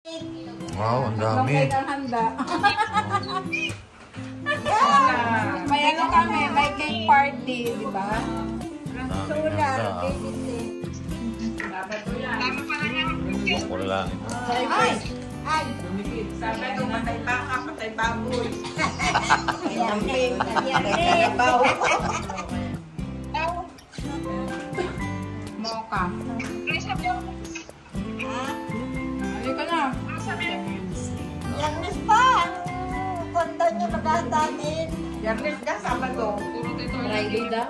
Wow, ang dami. Cake ang handa. May ano kami, may cake party, di ba? Sular, baby cake. Ako lang. Ay! Ay! Sabi ko, patay baka, patay baboy. Yan cake, yan cake. Mocha. Halika na. Langis pa! Ang kondo nyo naghahatagin. Yarnis ka, Sabado. Friday daw.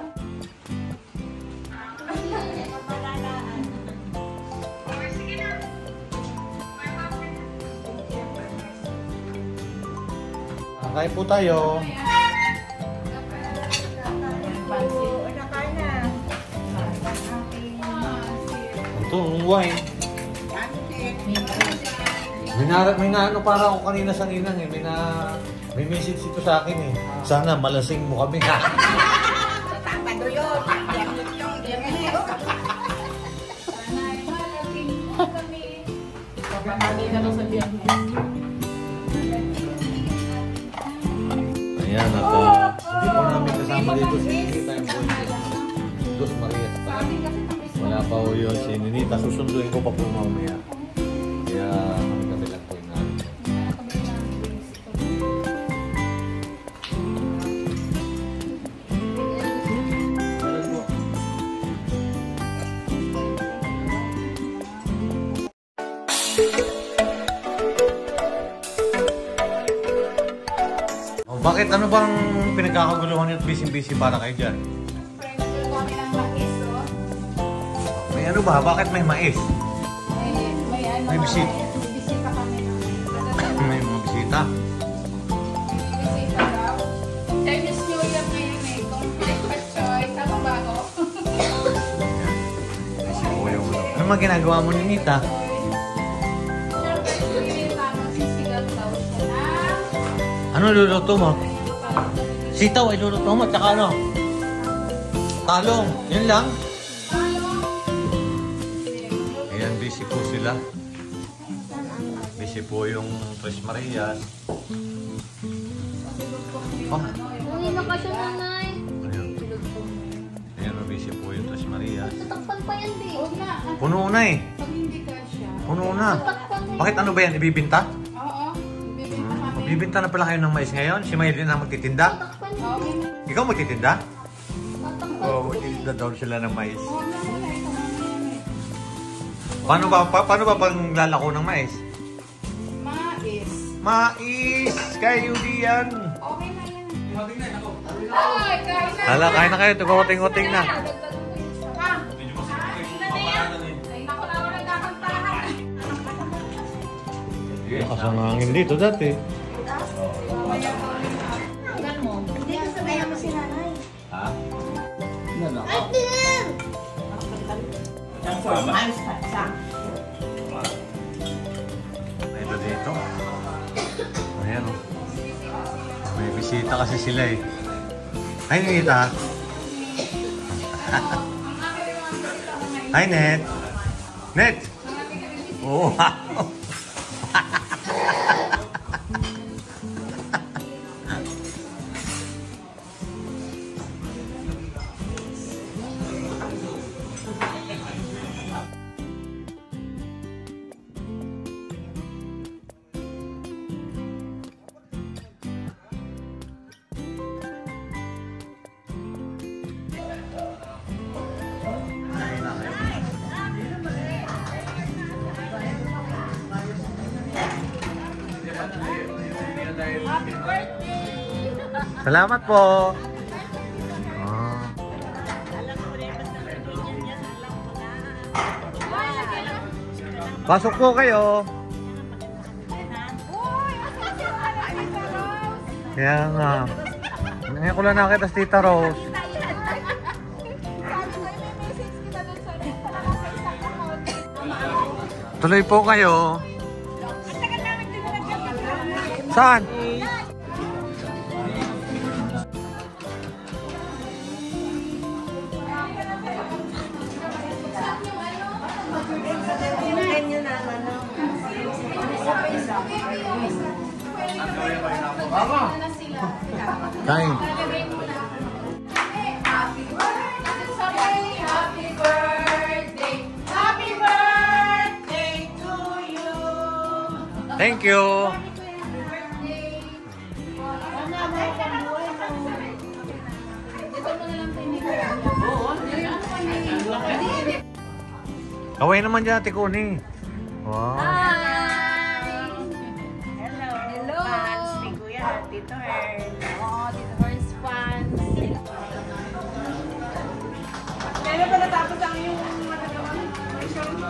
Kain po tayo. Nakain na. Ito, ang wine. May na ano para ako kanina sa ninang eh. May message ito sa akin eh. Sana malasing mo kami. Sabado yun. Yarnis yun. Papamali na lang sa biyahis. Ayan, at hindi po namin kasama dito si Ninita yung boyfriend. Dos Marias pa. Wala pa po yun si Ninita. Susunduin ko pa po mamaya. Kaya kami lang po yung namin. Bakit? Ano bang pinagkakaguluhan yung busy-busy para kayo dyan? Kami ng mais, oh. May ano ba? Bakit may mais? May ano May bisita. May bisita kami. May mga bisita. Bisita daw. Chinese New Year ngayon eh. Kung breakfast choice, ano ba ako? Ano mga ginagawa mo ni Nita? Sisigaw daw siya na. Ano luluto mo? Sitaw ay luluto mo. Tsaka ano? Talong. Yun lang. Ayan, busy po sila. Busy po yung Tres Marias. Oh. Uy, nakasya nanay. Ayan. Ayan, busy po yung Tres Marias. Tatakpan pa yan, di. Huwag na. Puno na eh. Pag hindi ka siya. Puno na. Tatakpan na. Bakit ano ba yan? Ibibinta? Oo. Bibenta kami. Bibinta na pala kayo ng mais ngayon? Si Maylin na magtitinda? Tatakpan. Okay. Ikaw magtitinda? Tatakpan. Oo, magtitinda daw sila ng mais. Huwag na muna. Ito muna yan eh. Paano ba pang lalako ng mais? Mais. Mais! Kayo diyan! Okay na yan. Ay, kain na. Hala, kain na kayo. Tugawating-wating na. Ay, naku na ako nagkakantahan. Lakas ang hangin dito dati. Hindi ka sabayan mo si nanay. Ha? Ay, din! Ito dito. Ayan o. May bisita kasi sila eh. Hi, Nita. Hi, Net. Net! Oh, wow! Happy birthday! Salamat po! Ah. Pasok po kayo! Kaya nga. Ngayon ko lang nakita si Tita Rose. Tuloy po kayo. Saan? Kain. Happy birthday, happy birthday, happy birthday to you. Thank you. Kaway naman dyan, Ate Connie. Wow. Hello, fans ni Kuya, Tito Ern. Tito Ern's fans. Kailan ba natapos ang iyong matagawang version?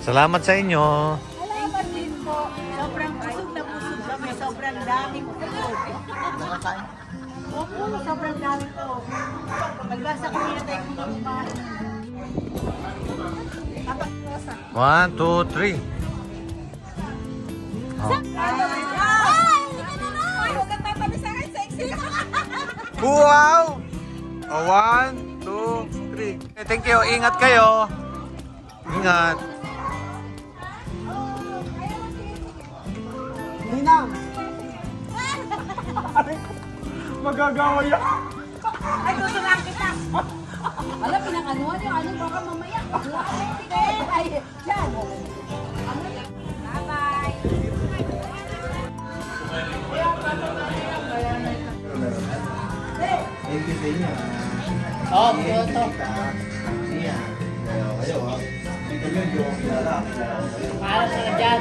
Salamat sa inyo. Salamat din po. Sobrang busog na busog kami. Sobrang daming food. Opo, sobrang daming po. Magbasa kami na tayo kung kumain. 1, 2, 3. Wow! 1, 2, 3. Thank you. Ingat kayo. Ingat. Ninang! Magagawa yan. Ay, tutulang kita! Alam, pinakanuhan yung ano, baka mamaya. Ay, yan! Bye-bye. Oh, photo. Para sa dyan.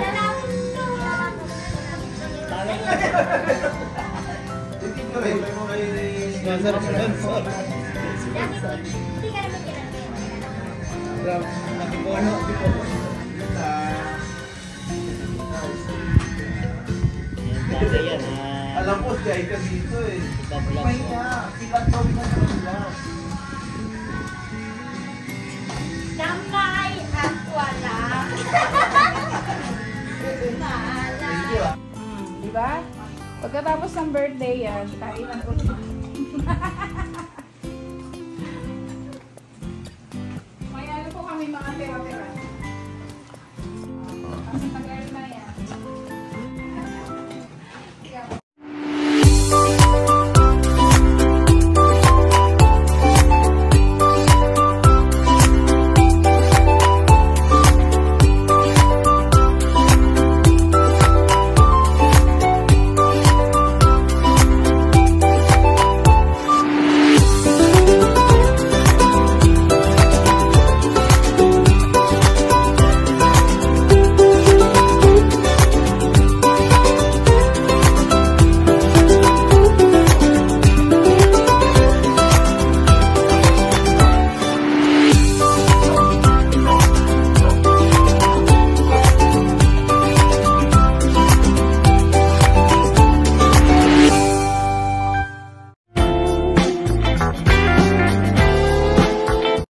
Alam ko, siya ka dito eh. May na, ilang taon na sila. Damay at wala. Diba? Pagkatapos ng birthday yan, kainan ulit.